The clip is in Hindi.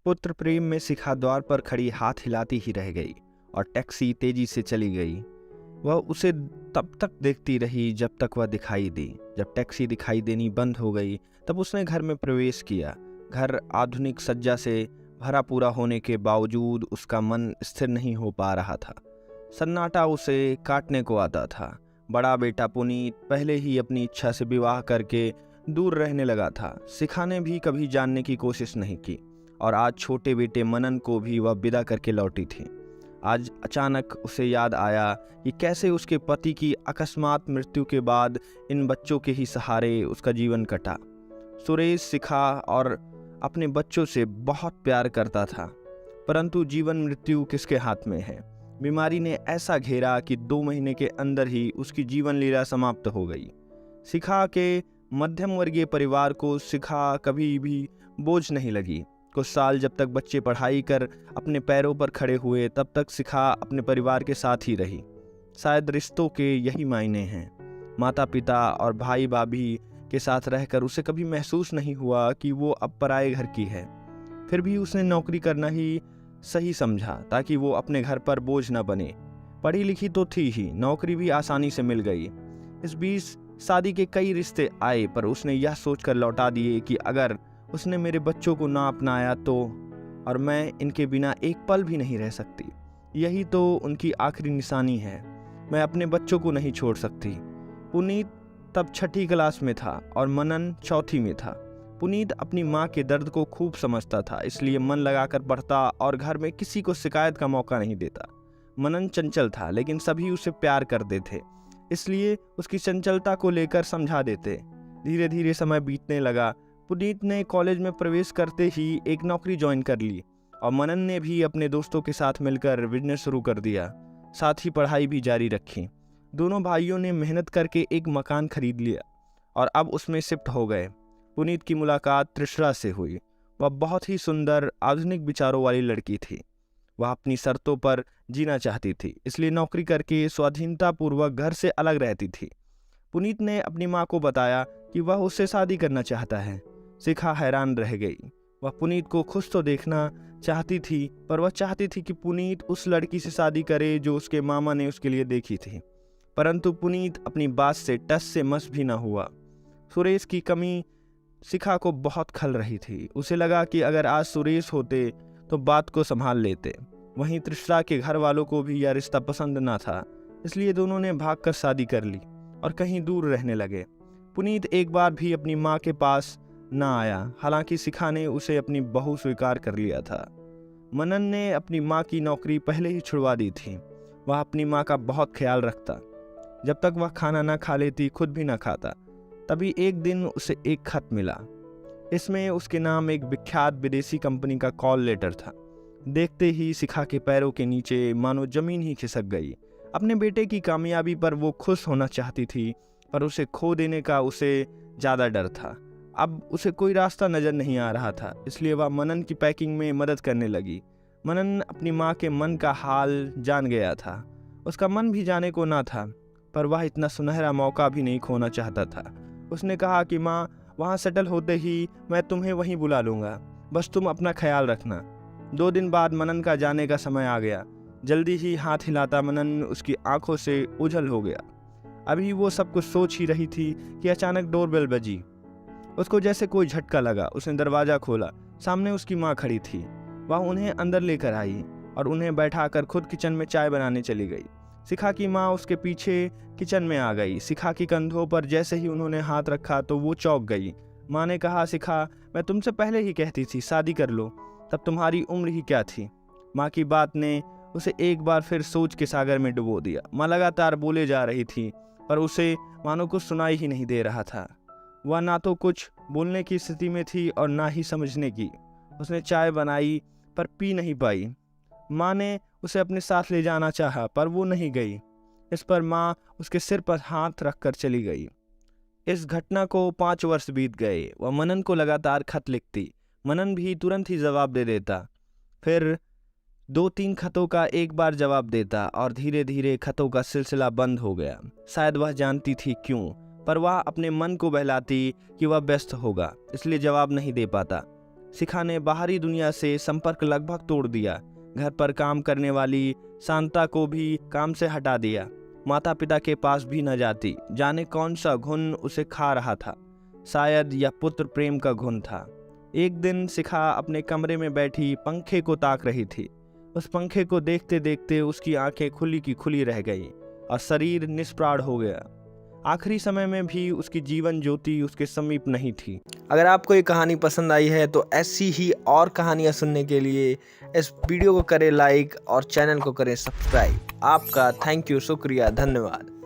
पुत्र प्रेम में शिखा द्वार पर खड़ी हाथ हिलाती ही रह गई और टैक्सी तेजी से चली गई। वह उसे तब तक देखती रही जब तक वह दिखाई दी। जब टैक्सी दिखाई देनी बंद हो गई तब उसने घर में प्रवेश किया। घर आधुनिक सज्जा से भरा पूरा होने के बावजूद उसका मन स्थिर नहीं हो पा रहा था। सन्नाटा उसे काटने को आता था। बड़ा बेटा पुनीत पहले ही अपनी इच्छा से विवाह करके दूर रहने लगा था। शिखा ने भी कभी जानने की कोशिश नहीं की और आज छोटे बेटे मनन को भी वह विदा करके लौटी थी। आज अचानक उसे याद आया कि कैसे उसके पति की अकस्मात मृत्यु के बाद इन बच्चों के ही सहारे उसका जीवन कटा। सुरेश शिखा और अपने बच्चों से बहुत प्यार करता था, परंतु जीवन मृत्यु किसके हाथ में है। बीमारी ने ऐसा घेरा कि 2 महीने के अंदर ही उसकी जीवन लीला समाप्त हो गई। शिखा के मध्यम वर्गीय परिवार को शिखा कभी भी बोझ नहीं लगी। कुछ साल जब तक बच्चे पढ़ाई कर अपने पैरों पर खड़े हुए तब तक शिखा अपने परिवार के साथ ही रही। शायद रिश्तों के यही मायने हैं। माता पिता और भाई भाभी के साथ रहकर उसे कभी महसूस नहीं हुआ कि वो अब पराए घर की है। फिर भी उसने नौकरी करना ही सही समझा ताकि वो अपने घर पर बोझ न बने। पढ़ी लिखी तो थी ही, नौकरी भी आसानी से मिल गई। इस बीच शादी के कई रिश्ते आए, पर उसने यह सोचकर लौटा दिए कि अगर उसने मेरे बच्चों को ना अपनाया तो और मैं इनके बिना एक पल भी नहीं रह सकती। यही तो उनकी आखिरी निशानी है। मैं अपने बच्चों को नहीं छोड़ सकती। पुनीत तब 6ठी क्लास में था और मनन 4थी में था। पुनीत अपनी माँ के दर्द को खूब समझता था, इसलिए मन लगाकर पढ़ता और घर में किसी को शिकायत का मौका नहीं देता। मनन चंचल था, लेकिन सभी उसे प्यार करते थे, इसलिए उसकी चंचलता को लेकर समझा देते। धीरे धीरे समय बीतने लगा। पुनीत ने कॉलेज में प्रवेश करते ही एक नौकरी ज्वाइन कर ली और मनन ने भी अपने दोस्तों के साथ मिलकर बिजनेस शुरू कर दिया। साथ ही पढ़ाई भी जारी रखी। दोनों भाइयों ने मेहनत करके एक मकान खरीद लिया और अब उसमें शिफ्ट हो गए। पुनीत की मुलाकात त्रिशरा से हुई। वह बहुत ही सुंदर, आधुनिक विचारों वाली लड़की थी। वह अपनी शर्तों पर जीना चाहती थी, इसलिए नौकरी करके स्वाधीनता पूर्वक घर से अलग रहती थी। पुनीत ने अपनी माँ को बताया कि वह उससे शादी करना चाहता है। शिखा हैरान रह गई। वह पुनीत को खुश तो देखना चाहती थी, पर वह चाहती थी कि पुनीत उस लड़की से शादी करे जो उसके मामा ने उसके लिए देखी थी। परंतु पुनीत अपनी बात से टस से मस भी न हुआ। सुरेश की कमी शिखा को बहुत खल रही थी। उसे लगा कि अगर आज सुरेश होते तो बात को संभाल लेते। वहीं त्रिशरा के घर वालों को भी यह रिश्ता पसंद न था, इसलिए दोनों ने भागकर शादी कर ली और कहीं दूर रहने लगे। पुनीत एक बार भी अपनी माँ के पास न आया, हालांकि शिखा ने उसे अपनी बहू स्वीकार कर लिया था। मनन ने अपनी माँ की नौकरी पहले ही छुड़वा दी थी। वह अपनी माँ का बहुत ख्याल रखता। जब तक वह खाना न खा लेती, खुद भी न खाता। तभी एक दिन उसे एक खत मिला। इसमें उसके नाम एक विख्यात विदेशी कंपनी का कॉल लेटर था। देखते ही शिखा के पैरों के नीचे मानो जमीन ही खिसक गई। अपने बेटे की कामयाबी पर वो खुश होना चाहती थी, पर उसे खो देने का उसे ज़्यादा डर था। अब उसे कोई रास्ता नज़र नहीं आ रहा था, इसलिए वह मनन की पैकिंग में मदद करने लगी। मनन अपनी माँ के मन का हाल जान गया था। उसका मन भी जाने को ना था, पर वह इतना सुनहरा मौका भी नहीं खोना चाहता था। उसने कहा कि माँ, वहाँ सेटल होते ही मैं तुम्हें वहीं बुला लूँगा, बस तुम अपना ख्याल रखना। 2 दिन बाद मनन का जाने का समय आ गया। जल्दी ही हाथ हिलाता मनन उसकी आंखों से ओझल हो गया। अभी वो सब कुछ सोच ही रही थी कि अचानक डोरबेल बजी। उसको जैसे कोई झटका लगा। उसने दरवाज़ा खोला। सामने उसकी माँ खड़ी थी। वह उन्हें अंदर लेकर आई और उन्हें बैठाकर खुद किचन में चाय बनाने चली गई। शिखा की माँ उसके पीछे किचन में आ गई। शिखा के कंधों पर जैसे ही उन्होंने हाथ रखा तो वो चौंक गई। माँ ने कहा, शिखा, मैं तुमसे पहले ही कहती थी शादी कर लो, तब तुम्हारी उम्र ही क्या थी। माँ की बात ने उसे एक बार फिर सोच के सागर में डुबो दिया। माँ लगातार बोले जा रही थी, पर उसे मानो कुछ सुनाई ही नहीं दे रहा था। वह ना तो कुछ बोलने की स्थिति में थी और ना ही समझने की। उसने चाय बनाई पर पी नहीं पाई। माँ ने उसे अपने साथ ले जाना चाहा, पर वो नहीं गई। इस पर माँ उसके सिर पर हाथ रखकर चली गई। इस घटना को 5 वर्ष बीत गए। वह मनन को लगातार खत लिखती। मनन भी तुरंत ही जवाब दे देता। फिर 2-3 खतों का एक बार जवाब देता और धीरे धीरे खतों का सिलसिला बंद हो गया। शायद वह जानती थी क्यों, पर वह अपने मन को बहलाती कि वह व्यस्त होगा, इसलिए जवाब नहीं दे पाता। शिखा ने बाहरी दुनिया से संपर्क लगभग तोड़ दिया। घर पर काम करने वाली शांता को भी काम से हटा दिया। माता पिता के पास भी न जाती। जाने कौन सा घुन उसे खा रहा था। शायद यह पुत्र प्रेम का घुन था। एक दिन शिखा अपने कमरे में बैठी पंखे को ताक रही थी। उस पंखे को देखते देखते उसकी आंखें खुली की खुली रह गईं और शरीर निष्प्राण हो गया। आखिरी समय में भी उसकी जीवन ज्योति उसके समीप नहीं थी। अगर आपको ये कहानी पसंद आई है तो ऐसी ही और कहानियाँ सुनने के लिए इस वीडियो को करें लाइक और चैनल को करें सब्सक्राइब। आपका थैंक यू, शुक्रिया, धन्यवाद।